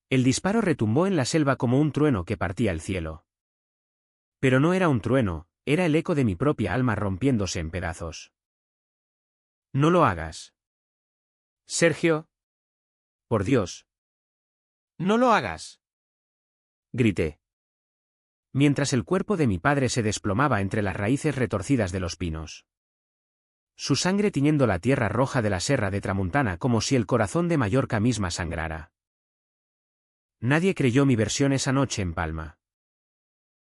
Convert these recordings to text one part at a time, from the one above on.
El disparo retumbó en la selva como un trueno que partía el cielo. Pero no era un trueno, era el eco de mi propia alma rompiéndose en pedazos. No lo hagas. Sergio. Por Dios. No lo hagas. Grité. Mientras el cuerpo de mi padre se desplomaba entre las raíces retorcidas de los pinos. Su sangre tiñendo la tierra roja de la Serra de Tramuntana como si el corazón de Mallorca misma sangrara. Nadie creyó mi versión esa noche en Palma.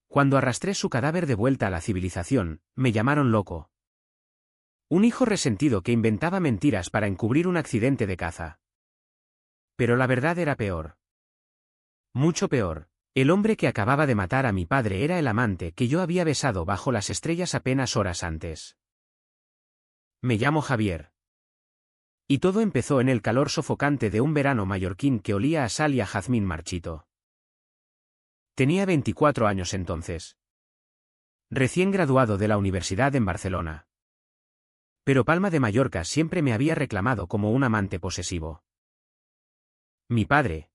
Cuando arrastré su cadáver de vuelta a la civilización, me llamaron loco. Un hijo resentido que inventaba mentiras para encubrir un accidente de caza. Pero la verdad era peor. Mucho peor. El hombre que acababa de matar a mi padre era el amante que yo había besado bajo las estrellas apenas horas antes. Me llamo Javier. Y todo empezó en el calor sofocante de un verano mallorquín que olía a sal y a jazmín marchito. Tenía 24 años entonces. Recién graduado de la universidad en Barcelona. Pero Palma de Mallorca siempre me había reclamado como un amante posesivo. Mi padre,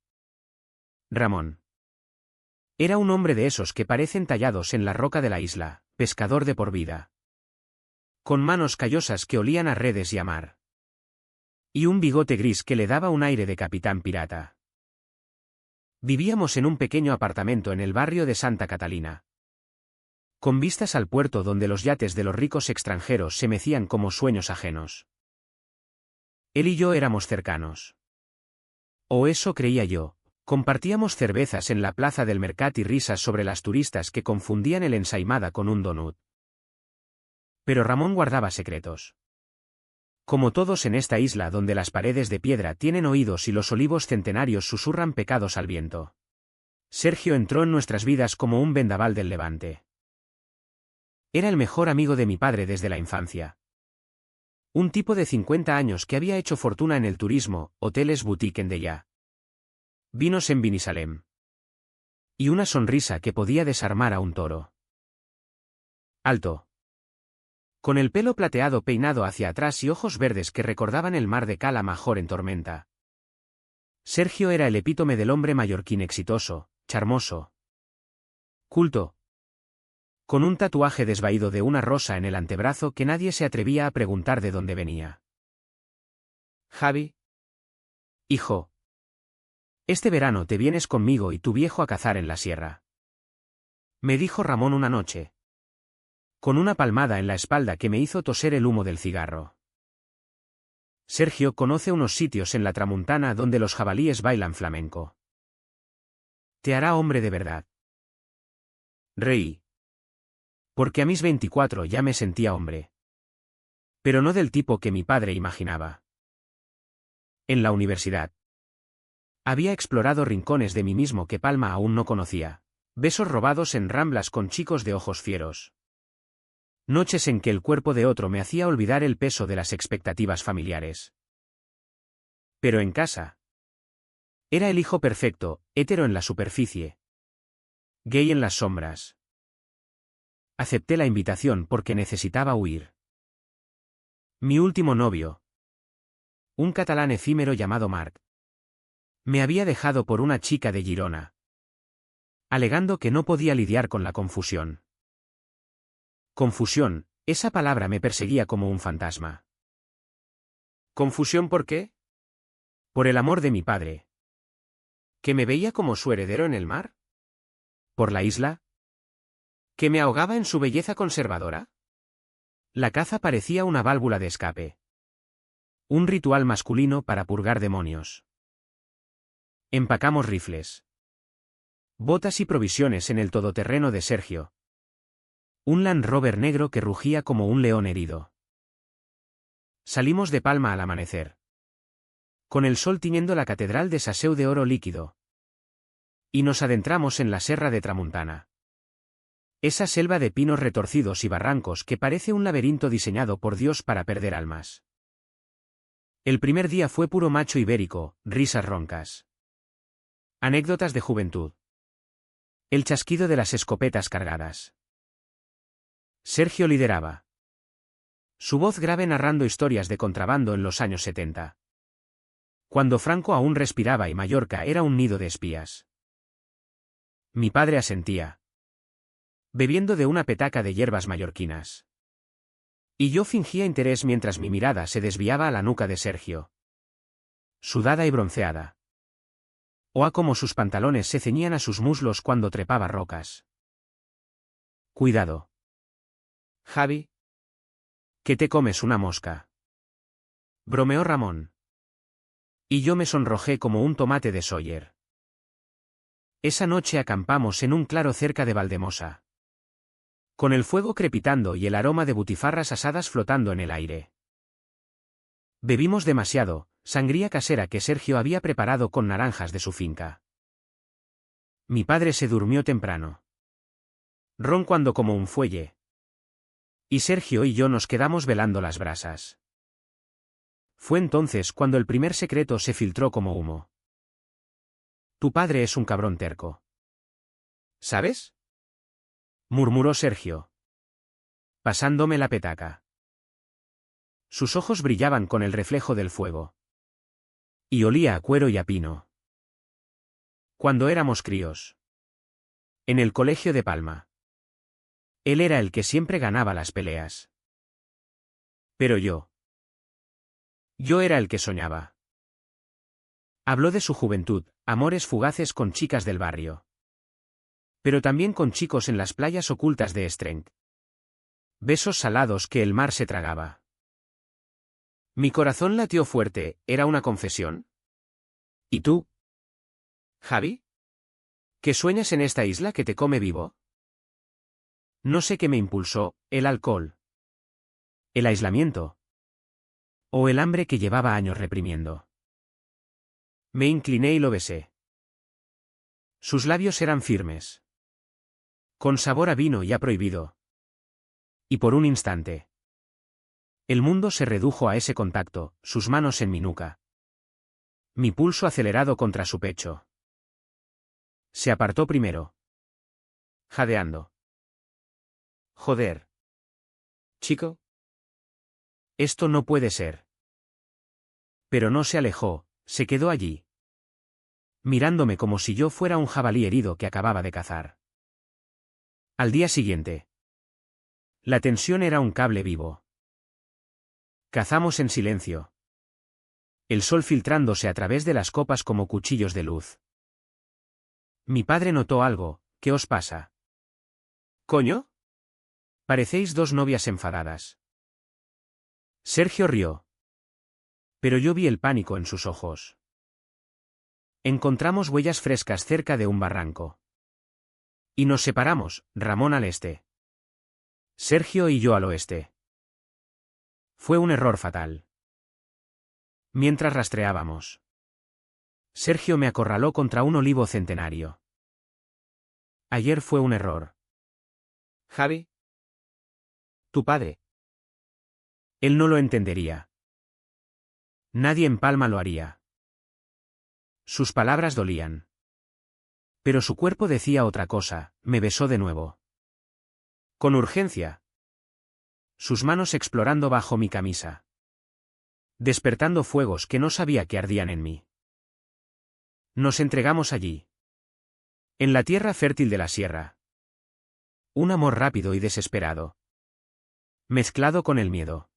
Ramón, era un hombre de esos que parecen tallados en la roca de la isla, pescador de por vida. Con manos callosas que olían a redes y a mar. Y un bigote gris que le daba un aire de capitán pirata. Vivíamos en un pequeño apartamento en el barrio de Santa Catalina. Con vistas al puerto donde los yates de los ricos extranjeros se mecían como sueños ajenos. Él y yo éramos cercanos. O eso creía yo. Compartíamos cervezas en la plaza del Mercat y risas sobre las turistas que confundían el ensaimada con un donut. Pero Ramón guardaba secretos. Como todos en esta isla donde las paredes de piedra tienen oídos y los olivos centenarios susurran pecados al viento. Sergio entró en nuestras vidas como un vendaval del Levante. Era el mejor amigo de mi padre desde la infancia. Un tipo de 50 años que había hecho fortuna en el turismo, hoteles boutique en Dellà. Vinos en Binissalem. Y una sonrisa que podía desarmar a un toro. Alto. Con el pelo plateado peinado hacia atrás y ojos verdes que recordaban el mar de Cala Major en tormenta. Sergio era el epítome del hombre mallorquín exitoso, charmoso. Culto. Con un tatuaje desvaído de una rosa en el antebrazo que nadie se atrevía a preguntar de dónde venía. Javi. Hijo. Este verano te vienes conmigo y tu viejo a cazar en la sierra. Me dijo Ramón una noche. Con una palmada en la espalda que me hizo toser el humo del cigarro. Sergio conoce unos sitios en la Tramuntana donde los jabalíes bailan flamenco. Te hará hombre de verdad. Reí. Porque a mis 24 ya me sentía hombre. Pero no del tipo que mi padre imaginaba. En la universidad. Había explorado rincones de mí mismo que Palma aún no conocía. Besos robados en ramblas con chicos de ojos fieros. Noches en que el cuerpo de otro me hacía olvidar el peso de las expectativas familiares. Pero en casa. Era el hijo perfecto, hétero en la superficie. Gay en las sombras. Acepté la invitación porque necesitaba huir. Mi último novio. Un catalán efímero llamado Marc. Me había dejado por una chica de Girona. Alegando que no podía lidiar con la confusión. Confusión, esa palabra me perseguía como un fantasma. ¿Confusión por qué? Por el amor de mi padre. ¿Que me veía como su heredero en el mar? ¿Por la isla? ¿Que me ahogaba en su belleza conservadora? La caza parecía una válvula de escape. Un ritual masculino para purgar demonios. Empacamos rifles. Botas y provisiones en el todoterreno de Sergio. Un Land Rover negro que rugía como un león herido. Salimos de Palma al amanecer. Con el sol tiñendo la catedral de Saseu de oro líquido. Y nos adentramos en la Serra de Tramuntana. Esa selva de pinos retorcidos y barrancos que parece un laberinto diseñado por Dios para perder almas. El primer día fue puro macho ibérico, risas roncas. Anécdotas de juventud. El chasquido de las escopetas cargadas. Sergio lideraba. Su voz grave narrando historias de contrabando en los años 70. Cuando Franco aún respiraba y Mallorca era un nido de espías. Mi padre asentía, bebiendo de una petaca de hierbas mallorquinas. Y yo fingía interés mientras mi mirada se desviaba a la nuca de Sergio, sudada y bronceada. O a cómo sus pantalones se ceñían a sus muslos cuando trepaba rocas. Cuidado, Javi, que te comes una mosca, bromeó Ramón. Y yo me sonrojé como un tomate de Sawyer. Esa noche acampamos en un claro cerca de Valdemosa, con el fuego crepitando y el aroma de butifarras asadas flotando en el aire. Bebimos demasiado, sangría casera que Sergio había preparado con naranjas de su finca. Mi padre se durmió temprano, roncando como un fuelle. Y Sergio y yo nos quedamos velando las brasas. Fue entonces cuando el primer secreto se filtró como humo. Tu padre es un cabrón terco. ¿sabes? Murmuró Sergio, pasándome la petaca. Sus ojos brillaban con el reflejo del fuego. Y olía a cuero y a pino. Cuando éramos críos. En el colegio de Palma. Él era el que siempre ganaba las peleas. Pero yo era el que soñaba. Habló de su juventud, amores fugaces con chicas del barrio. Pero también con chicos en las playas ocultas de Estrenc. Besos salados que el mar se tragaba. Mi corazón latió fuerte, ¿era una confesión? ¿Y tú, Javi, que sueñas en esta isla que te come vivo? No sé qué me impulsó, el alcohol, el aislamiento, o el hambre que llevaba años reprimiendo. Me incliné y lo besé. Sus labios eran firmes, con sabor a vino ya prohibido. Y por un instante, el mundo se redujo a ese contacto, sus manos en mi nuca. Mi pulso acelerado contra su pecho. Se apartó primero, jadeando. Joder. chico. Esto no puede ser. Pero no se alejó, se quedó allí, mirándome como si yo fuera un jabalí herido que acababa de cazar. Al día siguiente. La tensión era un cable vivo. Cazamos en silencio. El sol filtrándose a través de las copas como cuchillos de luz. Mi padre notó algo, ¿qué os pasa? ¿Coño? Parecéis dos novias enfadadas. Sergio rió. Pero yo vi el pánico en sus ojos. Encontramos huellas frescas cerca de un barranco. Y nos separamos, Ramón al este. Sergio y yo al oeste. Fue un error fatal. Mientras rastreábamos, Sergio me acorraló contra un olivo centenario. Ayer fue un error. Javi, Tu padre. Él no lo entendería. Nadie en Palma lo haría. Sus palabras dolían. Pero su cuerpo decía otra cosa, me besó de nuevo. Con urgencia. Sus manos explorando bajo mi camisa. Despertando fuegos que no sabía que ardían en mí. Nos entregamos allí. En la tierra fértil de la sierra. Un amor rápido y desesperado. Mezclado con el miedo.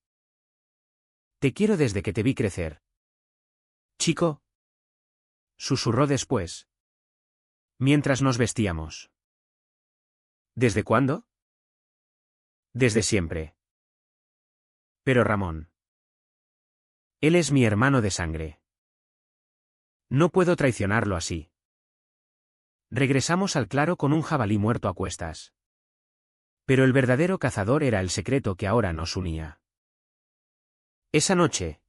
Te quiero desde que te vi crecer. Chico. Susurró después. Mientras nos vestíamos. ¿Desde cuándo? Desde siempre. Pero Ramón. Él es mi hermano de sangre. No puedo traicionarlo así. Regresamos al claro con un jabalí muerto a cuestas. Pero el verdadero cazador era el secreto que ahora nos unía. Esa noche.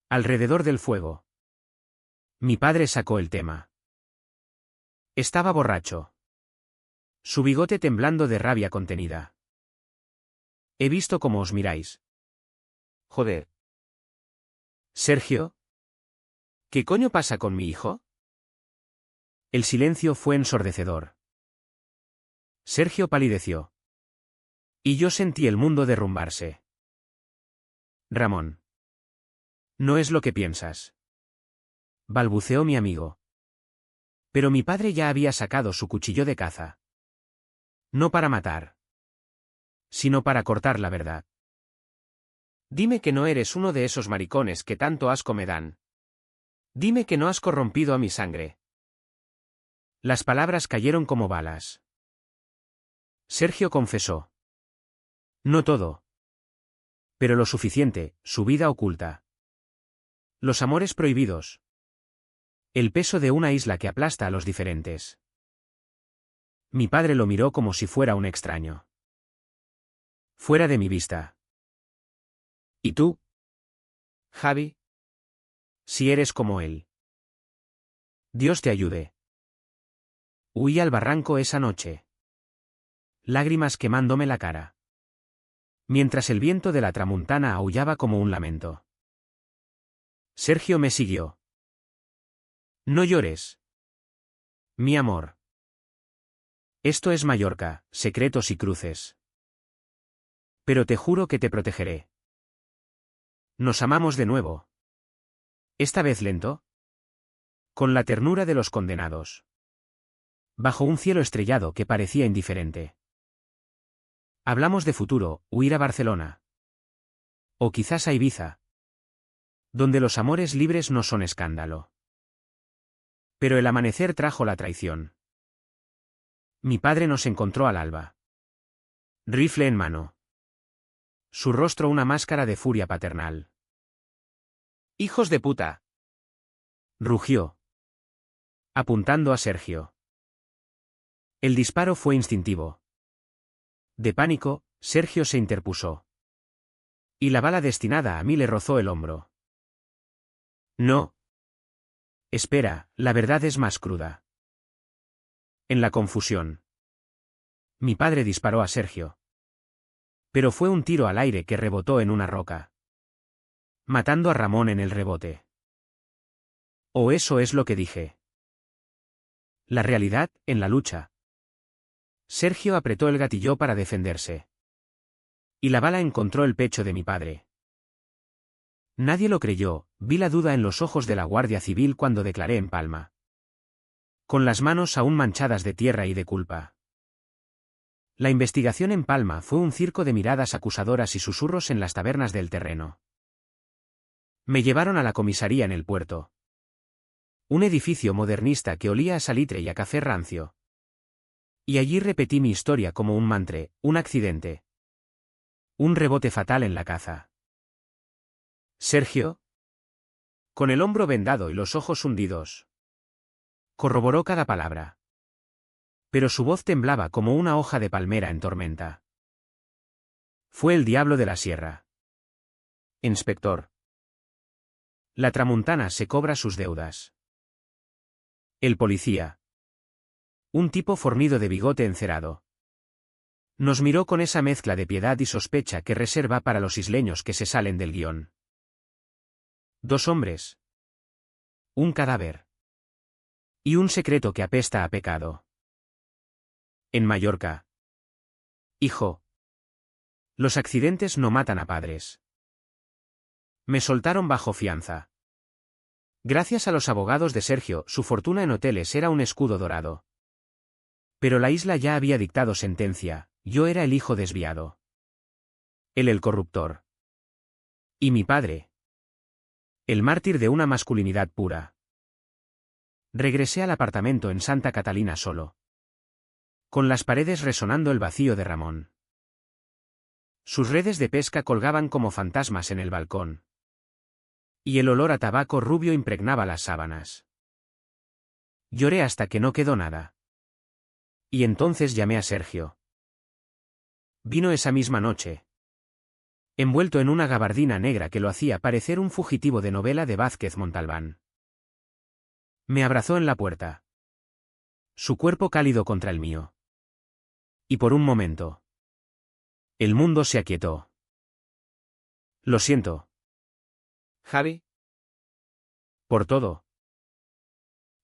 Alrededor del fuego. Mi padre sacó el tema. Estaba borracho. Su bigote temblando de rabia contenida. He visto cómo os miráis. joder. Sergio. ¿Qué coño pasa con mi hijo? El silencio fue ensordecedor. Sergio palideció. Y yo sentí el mundo derrumbarse. Ramón. No es lo que piensas. balbuceó mi amigo. Pero mi padre ya había sacado su cuchillo de caza. No para matar, sino para cortar la verdad. Dime que no eres uno de esos maricones que tanto asco me dan. Dime que no has corrompido a mi sangre. Las palabras cayeron como balas. Sergio confesó. No todo. Pero lo suficiente, su vida oculta. Los amores prohibidos. El peso de una isla que aplasta a los diferentes. Mi padre lo miró como si fuera un extraño. Fuera de mi vista. ¿Y tú? Javi. Si eres como él. Dios te ayude. Huí al barranco esa noche. Lágrimas quemándome la cara. Mientras el viento de la tramuntana aullaba como un lamento. Sergio me siguió. No llores. Mi amor. Esto es Mallorca, secretos y cruces. Pero te juro que te protegeré. Nos amamos de nuevo. Esta vez lento. Con la ternura de los condenados. Bajo un cielo estrellado que parecía indiferente. Hablamos de futuro, huir a Barcelona. O quizás a Ibiza. Donde los amores libres no son escándalo. Pero el amanecer trajo la traición. Mi padre nos encontró al alba. Rifle en mano. Su rostro una máscara de furia paternal. ¡Hijos de puta! Rugió. Apuntando a Sergio. El disparo fue instintivo. De pánico, Sergio se interpuso. Y la bala destinada a mí le rozó el hombro. No. Espera, la verdad es más cruda. En la confusión. Mi padre disparó a Sergio. Pero fue un tiro al aire que rebotó en una roca. Matando a Ramón en el rebote. O eso es lo que dije. La realidad, en la lucha. Sergio apretó el gatillo para defenderse. Y la bala encontró el pecho de mi padre. Nadie lo creyó, vi la duda en los ojos de la Guardia Civil cuando declaré en Palma. Con las manos aún manchadas de tierra y de culpa. La investigación en Palma fue un circo de miradas acusadoras y susurros en las tabernas del terreno. Me llevaron a la comisaría en el puerto. Un edificio modernista que olía a salitre y a café rancio. Y allí repetí mi historia como un mantre, un accidente. Un rebote fatal en la caza. Sergio, con el hombro vendado y los ojos hundidos, corroboró cada palabra. Pero su voz temblaba como una hoja de palmera en tormenta. Fue el diablo de la sierra. Inspector. La tramuntana se cobra sus deudas. El policía. Un tipo fornido de bigote encerado. Nos miró con esa mezcla de piedad y sospecha que reserva para los isleños que se salen del guión. Dos hombres. Un cadáver. Y un secreto que apesta a pecado. En Mallorca. Hijo. Los accidentes no matan a padres. Me soltaron bajo fianza. Gracias a los abogados de Sergio, su fortuna en hoteles era un escudo dorado. Pero la isla ya había dictado sentencia, yo era el hijo desviado. Él el corruptor. Y mi padre. El mártir de una masculinidad pura. Regresé al apartamento en Santa Catalina solo. Con las paredes resonando el vacío de Ramón. Sus redes de pesca colgaban como fantasmas en el balcón. Y el olor a tabaco rubio impregnaba las sábanas. Lloré hasta que no quedó nada. Y entonces llamé a Sergio. Vino esa misma noche. Envuelto en una gabardina negra que lo hacía parecer un fugitivo de novela de Vázquez Montalbán. Me abrazó en la puerta. Su cuerpo cálido contra el mío. Y por un momento. El mundo se aquietó. Lo siento. Javi. Por todo.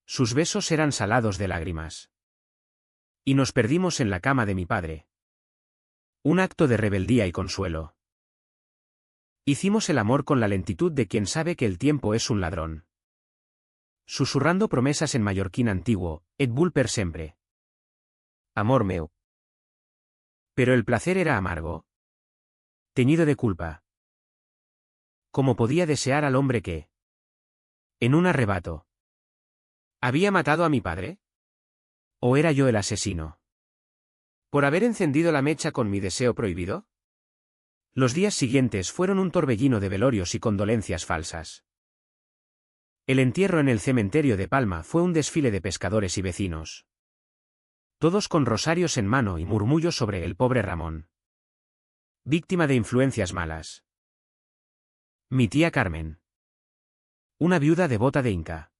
Sus besos eran salados de lágrimas. Y nos perdimos en la cama de mi padre. Un acto de rebeldía y consuelo. Hicimos el amor con la lentitud de quien sabe que el tiempo es un ladrón. susurrando promesas en mallorquín antiguo, et vul per sempre. Amor meu. Pero el placer era amargo, teñido de culpa. ¿Cómo podía desear al hombre que, en un arrebato, había matado a mi padre? ¿O era yo el asesino? ¿Por haber encendido la mecha con mi deseo prohibido? Los días siguientes fueron un torbellino de velorios y condolencias falsas. El entierro en el cementerio de Palma fue un desfile de pescadores y vecinos. Todos con rosarios en mano y murmullos sobre el pobre Ramón, víctima de influencias malas. Mi tía Carmen, una viuda devota de Inca,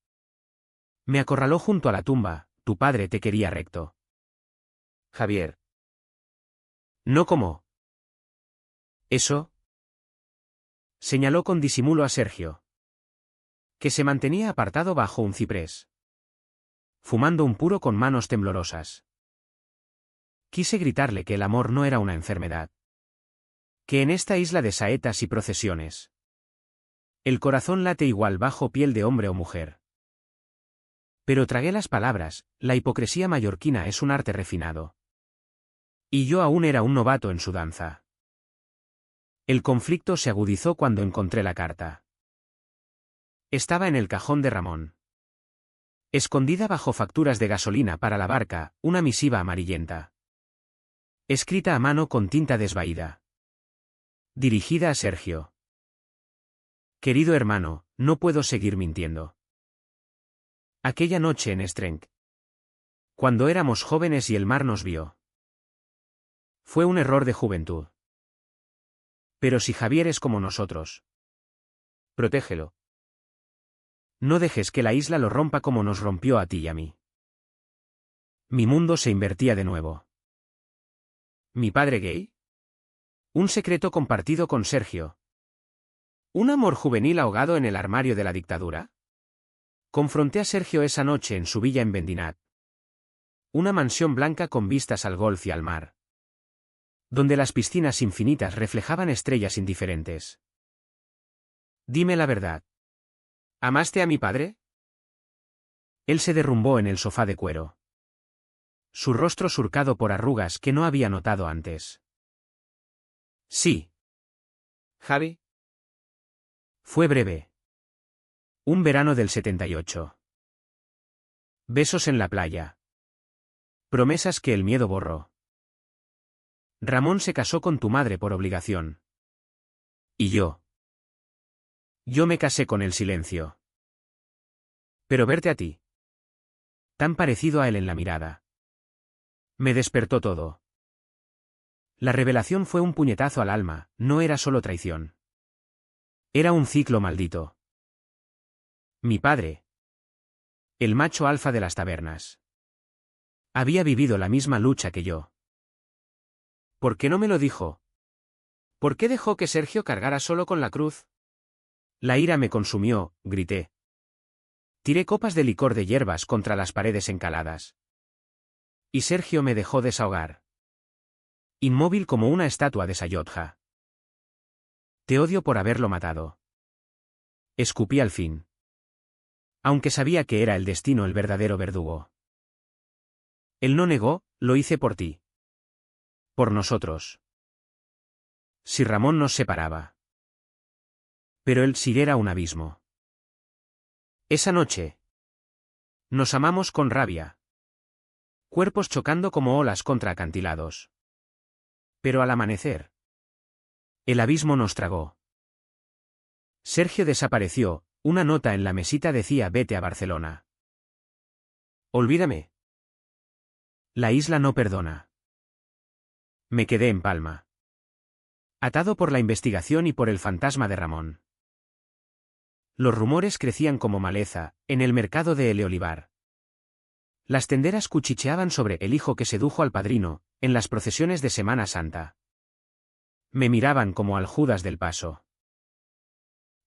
me acorraló junto a la tumba. Tu padre te quería recto. Javier. ¿No como? ¿Eso? Señaló con disimulo a Sergio, que se mantenía apartado bajo un ciprés, fumando un puro con manos temblorosas. Quise gritarle que el amor no era una enfermedad, que en esta isla de saetas y procesiones el corazón late igual bajo piel de hombre o mujer. Pero tragué las palabras. La hipocresía mallorquina es un arte refinado. Y yo aún era un novato en su danza. El conflicto se agudizó cuando encontré la carta. Estaba en el cajón de Ramón, escondida bajo facturas de gasolina para la barca, una misiva amarillenta, escrita a mano con tinta desvaída, dirigida a Sergio. Querido hermano, no puedo seguir mintiendo. Aquella noche en Strenk, cuando éramos jóvenes y el mar nos vio, fue un error de juventud. Pero si Javier es como nosotros, protégelo. No dejes que la isla lo rompa como nos rompió a ti y a mí. Mi mundo se invertía de nuevo. ¿Mi padre gay? Un secreto compartido con Sergio. ¿Un amor juvenil ahogado en el armario de la dictadura? Confronté a Sergio esa noche en su villa en Vendinat. Una mansión blanca con vistas al golf y al mar, donde las piscinas infinitas reflejaban estrellas indiferentes. Dime la verdad. ¿Amaste a mi padre? Él se derrumbó en el sofá de cuero, su rostro surcado por arrugas que no había notado antes. Sí. Javi. Fue breve. Un verano del 78. Besos en la playa. Promesas que el miedo borró. Ramón se casó con tu madre por obligación. ¿Y yo? Yo me casé con el silencio. Pero verte a ti, tan parecido a él en la mirada, me despertó todo. La revelación fue un puñetazo al alma, no era solo traición. Era un ciclo maldito. Mi padre, el macho alfa de las tabernas, había vivido la misma lucha que yo. ¿Por qué no me lo dijo? ¿Por qué dejó que Sergio cargara solo con la cruz? La ira me consumió, grité. Tiré copas de licor de hierbas contra las paredes encaladas. Y Sergio me dejó desahogar, inmóvil como una estatua de Sayotja. Te odio por haberlo matado. Escupí al fin, aunque sabía que era el destino el verdadero verdugo. Él no negó, lo hice por ti. Por nosotros. Si Ramón nos separaba. Pero él sí era un abismo. Esa noche nos amamos con rabia, cuerpos chocando como olas contra acantilados. Pero al amanecer, el abismo nos tragó. Sergio desapareció, una nota en la mesita decía vete a Barcelona. Olvídame. La isla no perdona. Me quedé en Palma, atado por la investigación y por el fantasma de Ramón. Los rumores crecían como maleza, en el mercado de El Olivar. Las tenderas cuchicheaban sobre el hijo que sedujo al padrino, en las procesiones de Semana Santa. Me miraban como al Judas del Paso.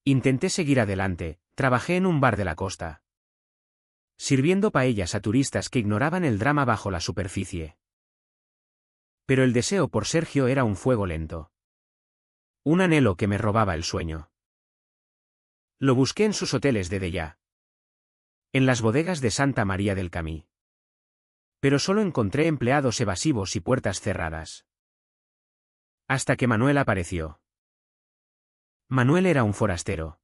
Intenté seguir adelante, trabajé en un bar de la costa, sirviendo paellas a turistas que ignoraban el drama bajo la superficie. Pero el deseo por Sergio era un fuego lento. Un anhelo que me robaba el sueño. Lo busqué en sus hoteles de Dellà, En las bodegas de Santa María del Camí. Pero solo encontré empleados evasivos y puertas cerradas. Hasta que Manuel apareció. Manuel era un forastero.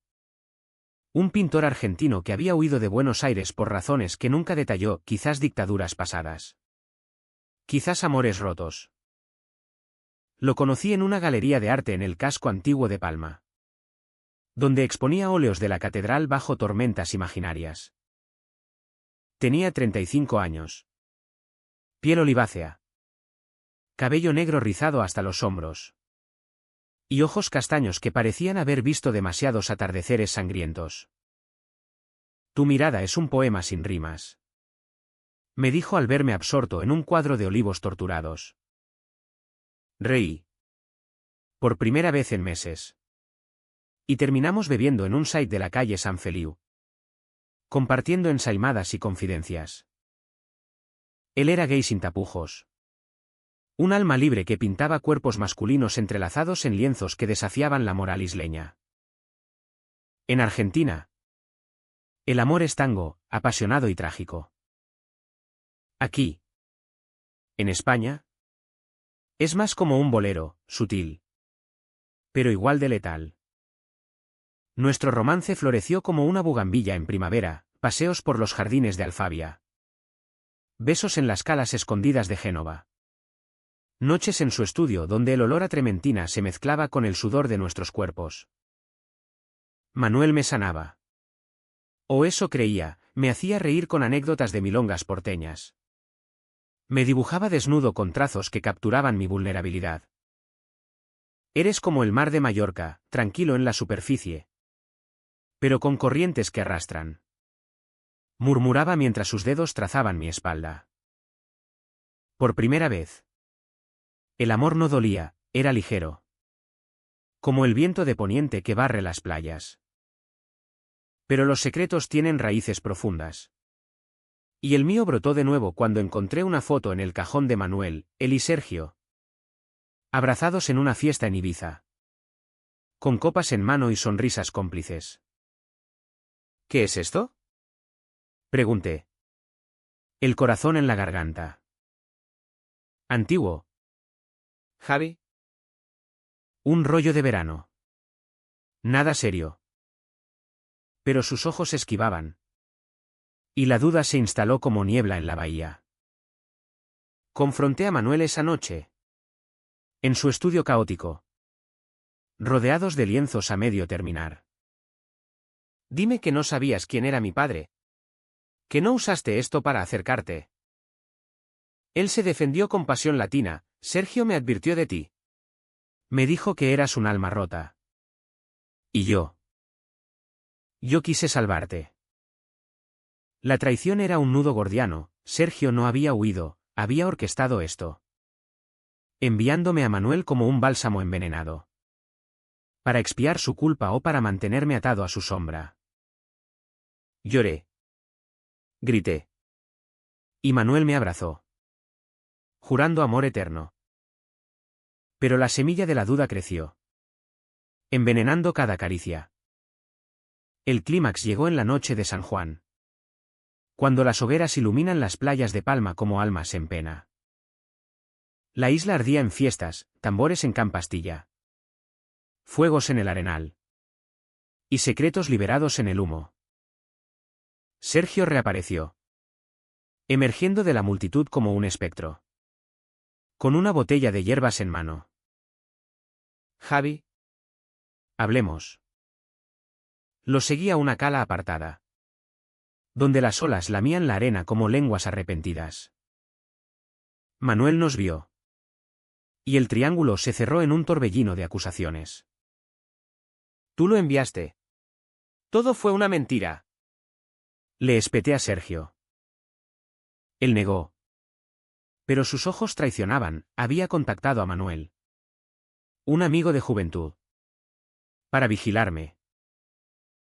Un pintor argentino que había huido de Buenos Aires por razones que nunca detalló, quizás dictaduras pasadas. Quizás amores rotos. Lo conocí en una galería de arte en el casco antiguo de Palma, donde exponía óleos de la catedral bajo tormentas imaginarias. Tenía 35 años. Piel olivácea. Cabello negro rizado hasta los hombros. Y ojos castaños que parecían haber visto demasiados atardeceres sangrientos. Tu mirada es un poema sin rimas. Me dijo al verme absorto en un cuadro de olivos torturados. Reí. Por primera vez en meses. Y terminamos bebiendo en un site de la calle San Feliu. Compartiendo ensaimadas y confidencias. Él era gay sin tapujos. Un alma libre que pintaba cuerpos masculinos entrelazados en lienzos que desafiaban la moral isleña. En Argentina. El amor es tango, apasionado y trágico. Aquí. En España. Es más como un bolero, sutil. Pero igual de letal. Nuestro romance floreció como una bugambilla en primavera, paseos por los jardines de Alfabia. Besos en las calas escondidas de Génova. Noches en su estudio donde el olor a trementina se mezclaba con el sudor de nuestros cuerpos. Manuel me sanaba. O eso creía, me hacía reír con anécdotas de milongas porteñas. Me dibujaba desnudo con trazos que capturaban mi vulnerabilidad. Eres como el mar de Mallorca, tranquilo en la superficie, pero con corrientes que arrastran. Murmuraba mientras sus dedos trazaban mi espalda. Por primera vez. El amor no dolía, era ligero. Como el viento de poniente que barre las playas. Pero los secretos tienen raíces profundas. Y el mío brotó de nuevo cuando encontré una foto en el cajón de Manuel, él y Sergio. Abrazados en una fiesta en Ibiza. Con copas en mano y sonrisas cómplices. ¿Qué es esto? Pregunté. El corazón en la garganta. Antiguo. Javi. Un rollo de verano. Nada serio. Pero sus ojos esquivaban. Y la duda se instaló como niebla en la bahía. Confronté a Manuel esa noche. En su estudio caótico. Rodeados de lienzos a medio terminar. Dime que no sabías quién era mi padre. Que no usaste esto para acercarte. Él se defendió con pasión latina. Sergio me advirtió de ti. Me dijo que eras un alma rota. Y yo. Yo quise salvarte. La traición era un nudo gordiano. Sergio no había huido, había orquestado esto. Enviándome a Manuel como un bálsamo envenenado. Para expiar su culpa o para mantenerme atado a su sombra. Lloré. Grité. Y Manuel me abrazó. Jurando amor eterno. Pero la semilla de la duda creció. Envenenando cada caricia. El clímax llegó en la noche de San Juan. Cuando las hogueras iluminan las playas de Palma como almas en pena. La isla ardía en fiestas, tambores en Campastilla. Fuegos en el arenal. Y secretos liberados en el humo. Sergio reapareció. Emergiendo de la multitud como un espectro. Con una botella de hierbas en mano. Javi. Hablemos. Lo seguía una cala apartada. Donde las olas lamían la arena como lenguas arrepentidas. Manuel nos vio. Y el triángulo se cerró en un torbellino de acusaciones. Tú lo enviaste. Todo fue una mentira. Le espeté a Sergio. Él negó. Pero sus ojos traicionaban, había contactado a Manuel. Un amigo de juventud. Para vigilarme.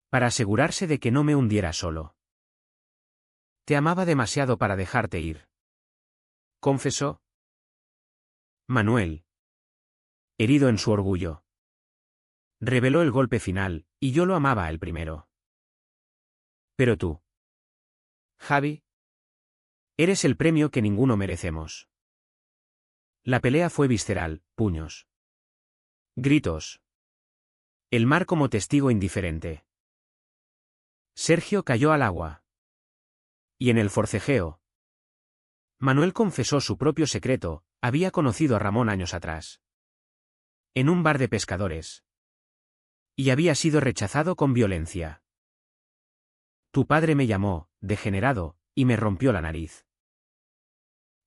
Para asegurarse de que no me hundiera solo. Te amaba demasiado para dejarte ir. Confesó. Manuel. Herido en su orgullo. Reveló el golpe final, y yo lo amaba el primero. Pero tú. Javi, Eres el premio que ninguno merecemos. La pelea fue visceral, puños. Gritos. El mar como testigo indiferente. Sergio cayó al agua. Y en el forcejeo, Manuel confesó su propio secreto: había conocido a Ramón años atrás. En un bar de pescadores. Y había sido rechazado con violencia. Tu padre me llamó, degenerado, y me rompió la nariz.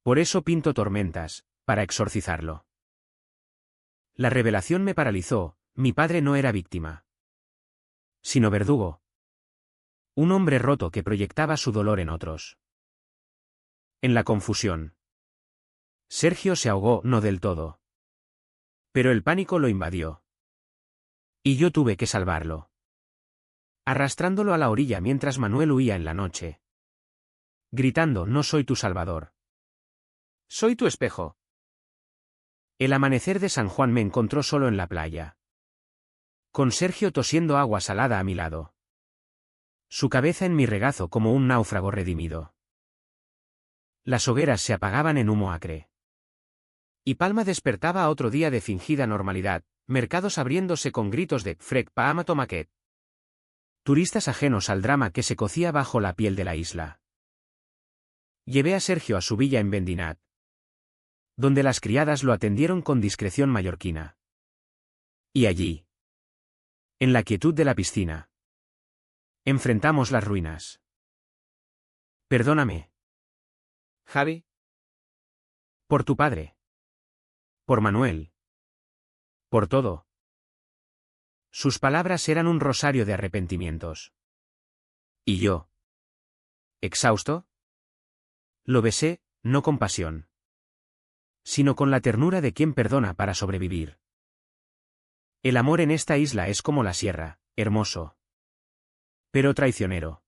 Por eso pinto tormentas, para exorcizarlo. La revelación me paralizó: mi padre no era víctima, sino verdugo. Un hombre roto que proyectaba su dolor en otros. En la confusión, Sergio se ahogó, no del todo. Pero el pánico lo invadió. Y yo tuve que salvarlo, arrastrándolo a la orilla mientras Manuel huía en la noche, gritando: no soy tu salvador. soy tu espejo. El amanecer de San Juan me encontró solo en la playa, con Sergio tosiendo agua salada a mi lado, su cabeza en mi regazo como un náufrago redimido. Las hogueras se apagaban en humo acre. Y Palma despertaba a otro día de fingida normalidad, mercados abriéndose con gritos de «Frec Paama Tomaquet». Turistas ajenos al drama que se cocía bajo la piel de la isla. Llevé a Sergio a su villa en Vendinat, donde las criadas lo atendieron con discreción mallorquina. Y allí, en la quietud de la piscina, enfrentamos las ruinas. Perdóname. Javi, Por tu padre. Por Manuel. Por todo. Sus palabras eran un rosario de arrepentimientos. ¿Y yo? ¿Exhausto? Lo besé, no con pasión, sino con la ternura de quien perdona para sobrevivir. El amor en esta isla es como la sierra, hermoso, pero traicionero.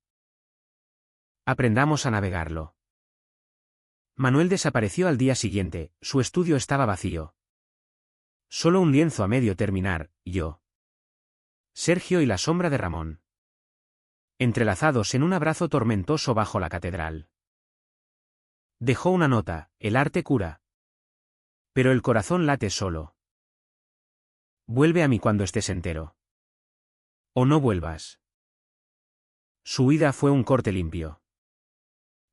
Aprendamos a navegarlo. Manuel desapareció al día siguiente, su estudio estaba vacío. Solo un lienzo a medio terminar, yo, Sergio y la sombra de Ramón, entrelazados en un abrazo tormentoso bajo la catedral. Dejó una nota: el arte cura, pero el corazón late solo. Vuelve a mí cuando estés entero. O no vuelvas. Su huida fue un corte limpio.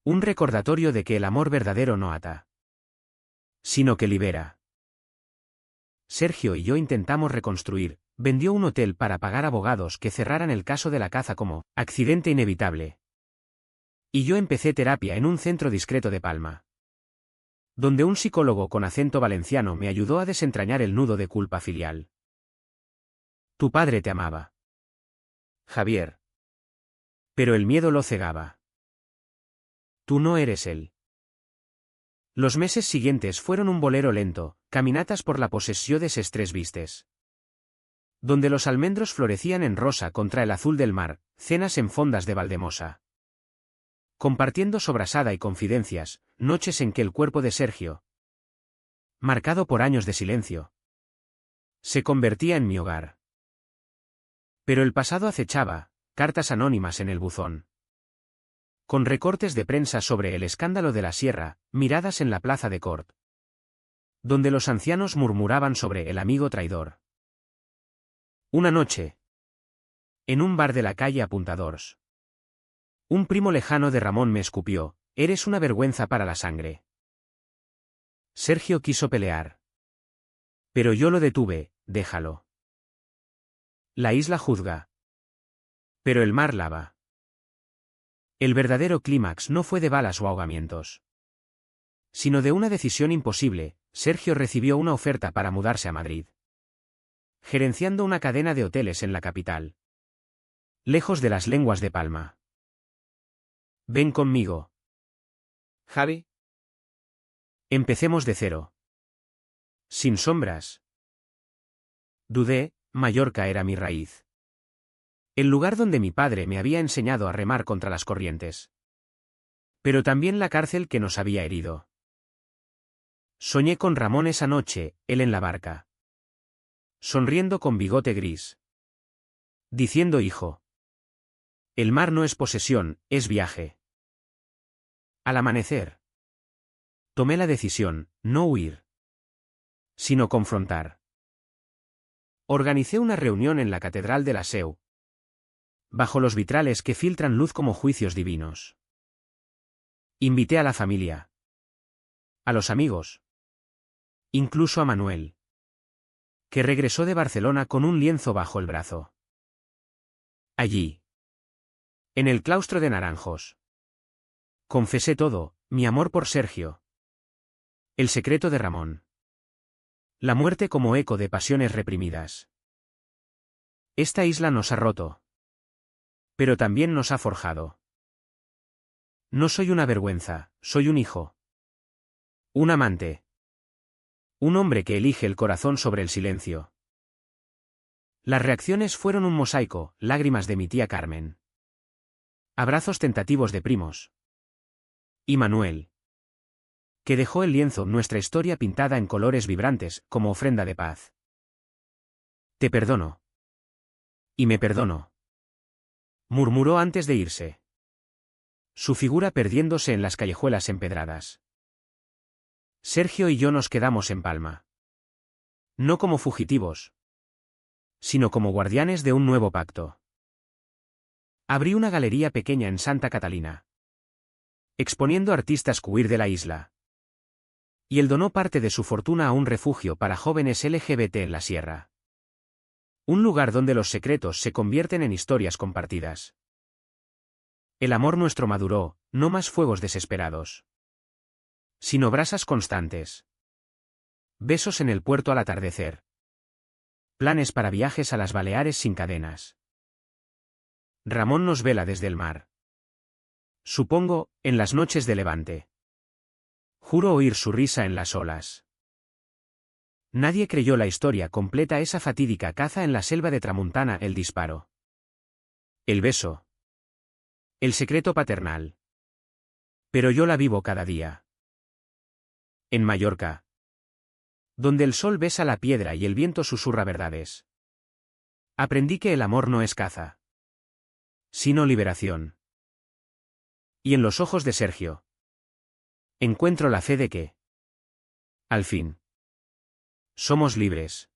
Un recordatorio de que el amor verdadero no ata, sino que libera. Sergio y yo intentamos reconstruir. Vendió un hotel para pagar abogados que cerraran el caso de la caza como accidente inevitable. Y yo empecé terapia en un centro discreto de Palma, donde un psicólogo con acento valenciano me ayudó a desentrañar el nudo de culpa filial. Tu padre te amaba, Javier. Pero el miedo lo cegaba. Tú no eres él. Los meses siguientes fueron un bolero lento, caminatas por la possessió de ses tres vistes, donde los almendros florecían en rosa contra el azul del mar, cenas en fondas de Valdemosa. Compartiendo sobrasada y confidencias, noches en que el cuerpo de Sergio, marcado por años de silencio, se convertía en mi hogar. Pero el pasado acechaba, cartas anónimas en el buzón, con recortes de prensa sobre el escándalo de la sierra, miradas en la plaza de Cort, donde los ancianos murmuraban sobre el amigo traidor. Una noche, en un bar de la calle Apuntadors, un primo lejano de Ramón me escupió: eres una vergüenza para la sangre. Sergio quiso pelear, pero yo lo detuve: déjalo. La isla juzga, pero el mar lava. El verdadero clímax no fue de balas o ahogamientos, sino de una decisión imposible. Sergio recibió una oferta para mudarse a Madrid, gerenciando una cadena de hoteles en la capital, lejos de las lenguas de Palma. Ven conmigo. Javi, Empecemos de cero. Sin sombras. Dudé: Mallorca era mi raíz. El lugar donde mi padre me había enseñado a remar contra las corrientes. Pero también la cárcel que nos había herido. Soñé con Ramón esa noche, él en la barca, sonriendo con bigote gris, diciendo: hijo, el mar no es posesión, es viaje. Al amanecer, tomé la decisión, no huir, sino confrontar. Organicé una reunión en la Catedral de la Seu, bajo los vitrales que filtran luz como juicios divinos. Invité a la familia, a los amigos, incluso a Manuel, que regresó de Barcelona con un lienzo bajo el brazo. Allí, en el claustro de Naranjos, confesé todo, mi amor por Sergio, el secreto de Ramón, la muerte como eco de pasiones reprimidas. Esta isla nos ha roto, pero también nos ha forjado. No soy una vergüenza, soy un hijo, un amante, un hombre que elige el corazón sobre el silencio. Las reacciones fueron un mosaico, lágrimas de mi tía Carmen, abrazos tentativos de primos, y Manuel, que dejó el lienzo, nuestra historia pintada en colores vibrantes, como ofrenda de paz. Te perdono. Y me perdono, murmuró antes de irse, su figura perdiéndose en las callejuelas empedradas. Sergio y yo nos quedamos en Palma. No como fugitivos, sino como guardianes de un nuevo pacto. Abrí una galería pequeña en Santa Catalina, exponiendo artistas queer de la isla. Y él donó parte de su fortuna a un refugio para jóvenes LGBT en la sierra. Un lugar donde los secretos se convierten en historias compartidas. El amor nuestro maduró, no más fuegos desesperados, sino brasas constantes. Besos en el puerto al atardecer. Planes para viajes a las Baleares sin cadenas. Ramón nos vela desde el mar. Supongo, en las noches de levante. Juro oír su risa en las olas. Nadie creyó la historia completa, esa fatídica caza en la selva de Tramuntana, el disparo, el beso, el secreto paternal. Pero yo la vivo cada día. En Mallorca, donde el sol besa la piedra y el viento susurra verdades, aprendí que el amor no es caza, sino liberación. Y en los ojos de Sergio, encuentro la fe de que, al fin, somos libres.